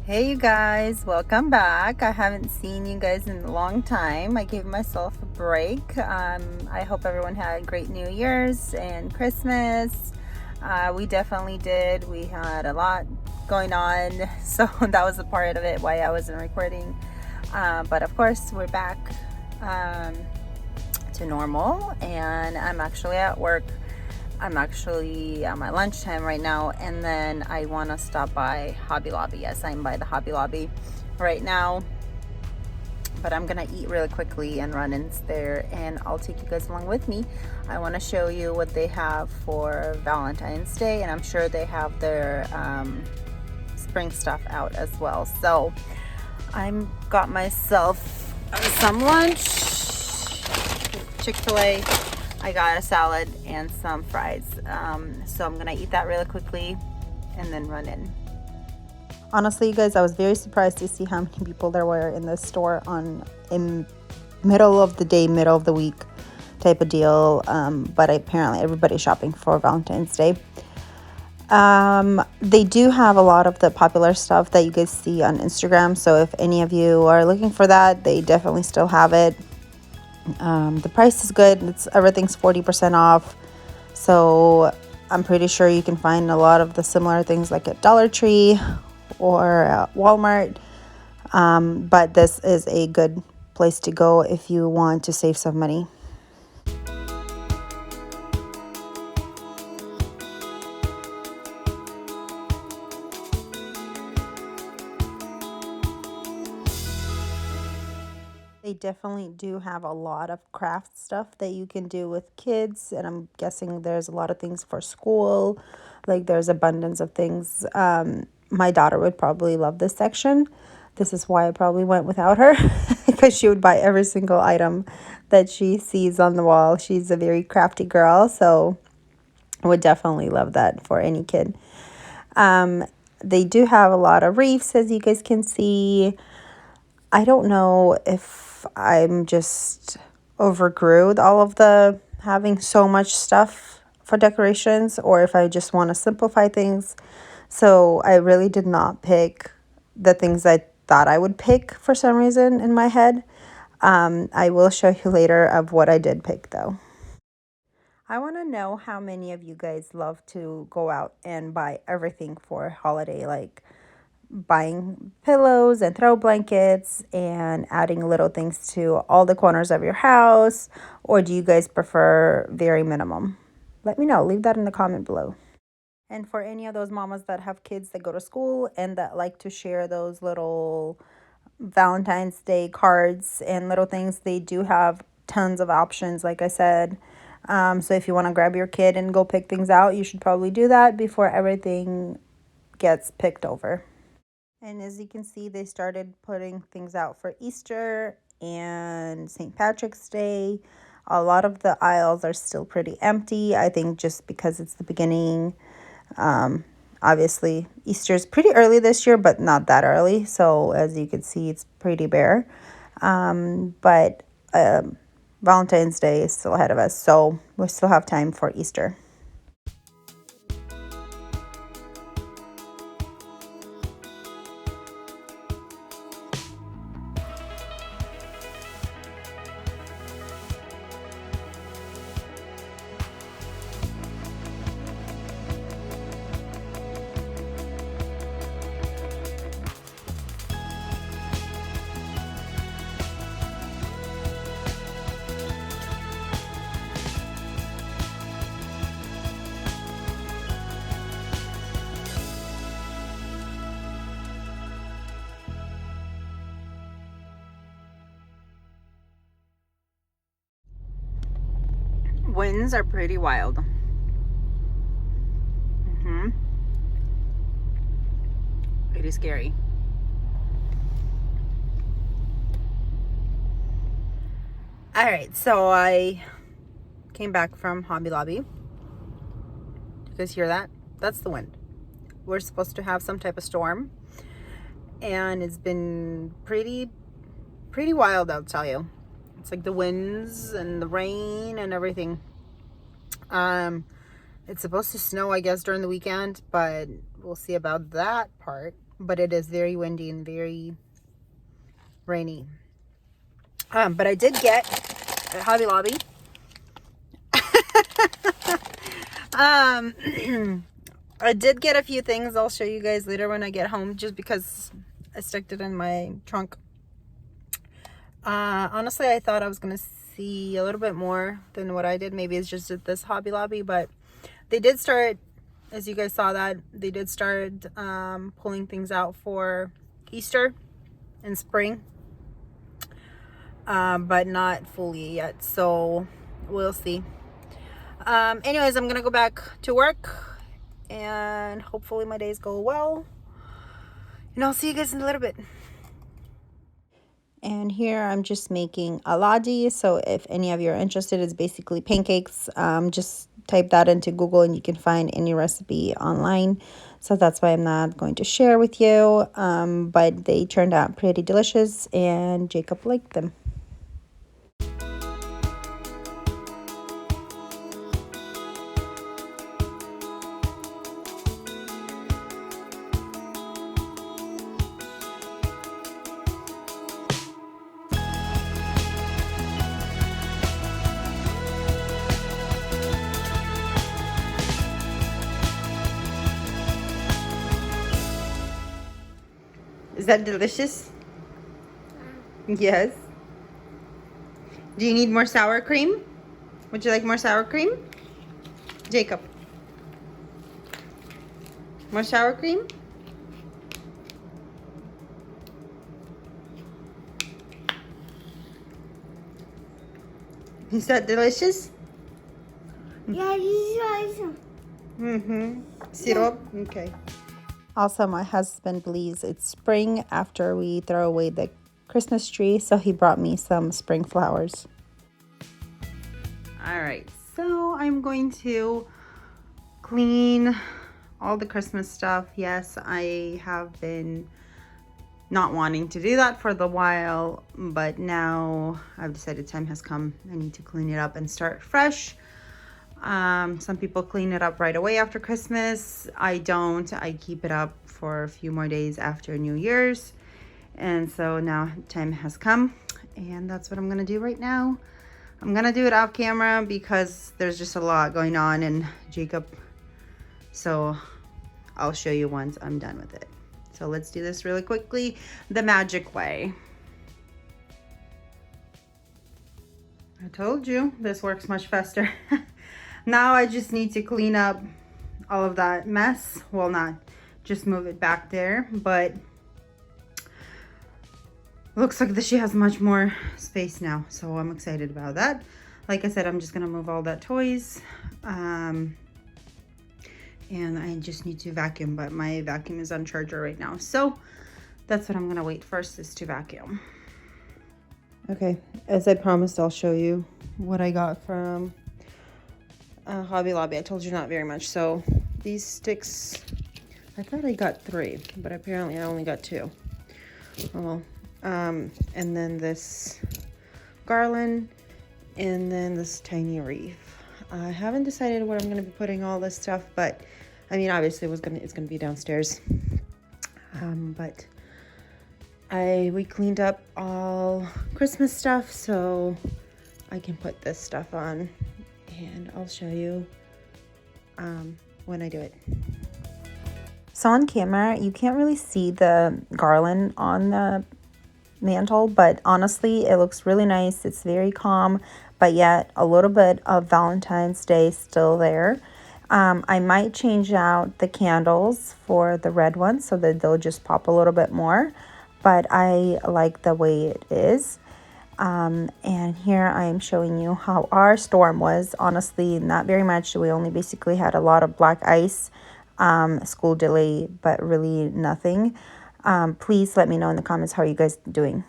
Hey you guys, welcome back. I haven't seen you guys in a long time. I gave myself a break. I hope everyone had a great New Year's and Christmas. We definitely did. We had a lot going on, so that was a part of it why I wasn't recording. But of course, we're back um, to normal, and I'm actually at work. I'm actually at my lunchtime right now, and then I want to stop by Hobby Lobby. Yes, I'm by the Hobby Lobby right now, but I'm gonna eat really quickly and run in there, and I'll take you guys along with me. I want to show you what they have for Valentine's Day, and I'm sure they have their spring stuff out as well. So I'm got myself some lunch, Chick-fil-A. I got a salad and some fries. So I'm gonna eat that really quickly and then run in. Honestly, you guys, I was very surprised to see how many people there were in this store in middle of the day, middle of the week type of deal. But apparently everybody's shopping for Valentine's Day. They do have a lot of the popular stuff that you guys see on Instagram. So if any of you are looking for that, they definitely still have it. The price is good. Everything's 40% off. So I'm pretty sure you can find a lot of the similar things like at Dollar Tree or at Walmart. But this is a good place to go if you want to save some money. They definitely do have a lot of craft stuff that you can do with kids, and I'm guessing there's a lot of things for school. Like there's abundance of things. My daughter would probably love this section. This is why I probably went without her because she would buy every single item that she sees on the wall. She's a very crafty girl, so I would definitely love that for any kid. They do have a lot of reefs, as you guys can see. I don't know if I'm just overgrew with all of the having so much stuff for decorations, or if I just want to simplify things. So I really did not pick the things I thought I would pick for some reason in my head. I will show you later of what I did pick though. I want to know how many of you guys love to go out and buy everything for a holiday, like buying pillows and throw blankets and adding little things to all the corners of your house, or do you guys prefer very minimum? Let me know. Leave that in the comment below. And for any of those mamas that have kids that go to school and that like to share those little Valentine's Day cards and little things, they do have tons of options, like I said. So if you want to grab your kid and go pick things out, you should probably do that before everything gets picked over. And as you can see, they started putting things out for Easter and St. Patrick's Day. A lot of the aisles are still pretty empty, I think just because it's the beginning. Obviously, Easter's pretty early this year, but not that early. So as you can see, it's pretty bare. But Valentine's Day is still ahead of us, so we still have time for Easter. Winds are pretty wild. Pretty scary. All right, so I came back from Hobby Lobby. You guys hear that? That's the wind. We're supposed to have some type of storm, and it's been pretty wild, I'll tell you. It's like the winds and the rain and everything. It's supposed to snow, I guess, during the weekend, but we'll see about that part. but it is very windy and very rainy. But I did get at Hobby Lobby. I did get a few things. I'll show you guys later when I get home, just because I stuck it in my trunk. Honestly, I thought I was gonna see a little bit more than what I did. Maybe it's just at this Hobby Lobby, but they did start, as you guys saw, that they did start pulling things out for Easter and spring, but not fully yet, so we'll see. Anyways, I'm gonna go back to work, and hopefully my days go well, and I'll see you guys in a little bit. And here I'm just making oladji. So if any of you are interested, it's basically pancakes. Just type that into Google and you can find any recipe online. So that's why I'm not going to share with you. But they turned out pretty delicious and Jacob liked them. Is that delicious? Yes. Do you need more sour cream? Would you like more sour cream? Jacob. More sour cream? Is that delicious? Yeah, this is Mm-hmm. Syrup? Okay. Also, my husband believes it's spring after we throw away the Christmas tree, so he brought me some spring flowers. All right, so I'm going to clean all the Christmas stuff. Yes, I have been not wanting to do that for the while, but now I've decided time has come. I need to clean it up and start fresh. Some people clean it up right away after Christmas. I don't. I keep it up for a few more days after New Year's. And so now time has come, and that's what I'm gonna do right now. I'm gonna do it off camera because there's just a lot going on and Jacob. So I'll show you once I'm done with it. So let's do this really quickly, the magic way. I told you this works much faster. Now I just need to clean up all of that mess. Well, not just move it back there, but looks like that she has much more space now. So I'm excited about that. Like I said, I'm just gonna move all that toys. And I just need to vacuum, but my vacuum is on charger right now. So that's what I'm gonna wait first, is to vacuum. Okay, as I promised, I'll show you what I got from Hobby Lobby. I told you not very much. So these sticks, I thought I got 3, but apparently I only got 2. Oh well. And then this garland, and then this tiny wreath. I haven't decided where I'm going to be putting all this stuff, but I mean, obviously it's going to be downstairs. But we cleaned up all Christmas stuff, so I can put this stuff on, and I'll show you when I do it. So on camera, you can't really see the garland on the mantle, but honestly, it looks really nice. It's very calm, but yet a little bit of Valentine's Day still there. I might change out the candles for the red ones so that they'll just pop a little bit more, but I like the way it is. And here I am showing you how our storm was. Honestly, not very much. We only basically had a lot of black ice, school delay, but really nothing. Please let me know in the comments how are you guys doing.